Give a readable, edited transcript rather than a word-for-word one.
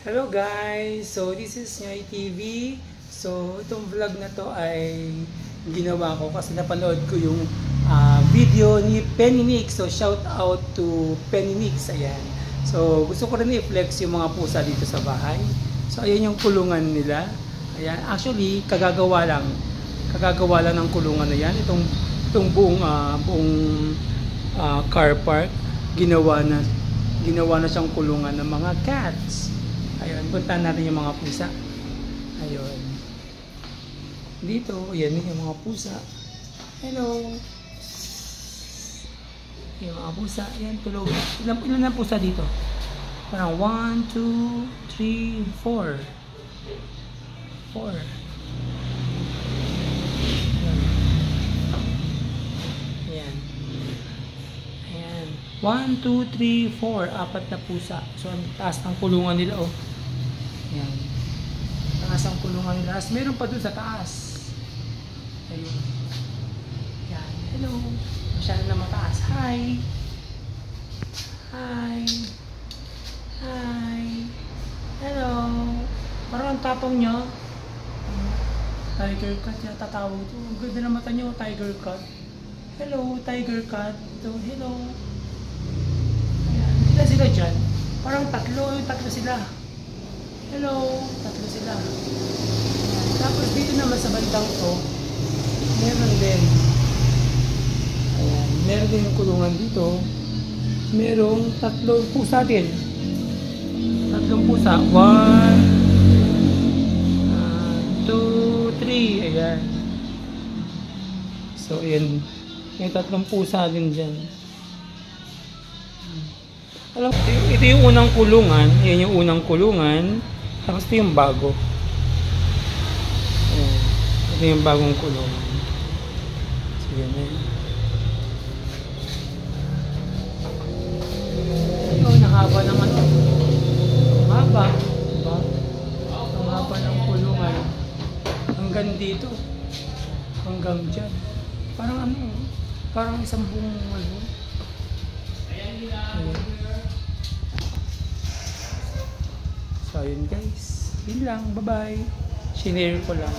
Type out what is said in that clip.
Hello guys! So this is Ngoy TV. So itong vlog na to ay ginawa ko kasi napanood ko yung video ni Penny Nix. So shout out to Penny Nix. Ayan. So gusto ko rin i-flex yung mga pusa dito sa bahay. So ayan yung kulungan nila. Ayan. Actually kagagawa lang ng kulungan na yan. Itong buong car park ginawa na siyang kulungan ng mga cats. Ayun, puntahan natin yung mga pusa. Ayun. Dito, yan yung mga pusa. Hello. Yung mga pusa, yan tulog. Ilan na pusa dito? Parang 1, 2, 3, 4. 4. Ayan. Ayan. 1, 2, 3, 4. Apat na pusa. So, ang taas ng kulungan nila, oh. Ayan. Taas ang kulungan nila. Meron pa dun sa taas. Ayun. Ayan. Hello. Masyado na mataas. Hi. Hi. Hi. Hello. Parang ang tapang nyo. Tiger cat yata tawag ito. Ang ganda na mata nyo. Tiger cat. Hello. Tiger cat. Ito. Hello. Ayan. Sila sila dyan. Parang tatlo sila. Hello. Tatlo sila. Ayan. Tapos dito naman sa bandang to, meron din. Ayan. Meron din yung kulungan dito. Merong tatlong pusa din. Tatlong pusa. 1, 2, 3. Ayan. So, ayan. Yung tatlong pusa din dyan. Alam, ito yung unang kulungan. Ayan yung unang kulungan. Tapos ito yung bago. Ayan. Ito yung bagong kulungan. So, yan na yun. Ito, nahaba naman. Haba. Diba? Ang haba ng kulungan. Hanggang dito. Hanggang dyan. Parang ano. Parang isang buong ano. Ayan. So, yun guys. Yun lang. Bye-bye. Shinare ko lang.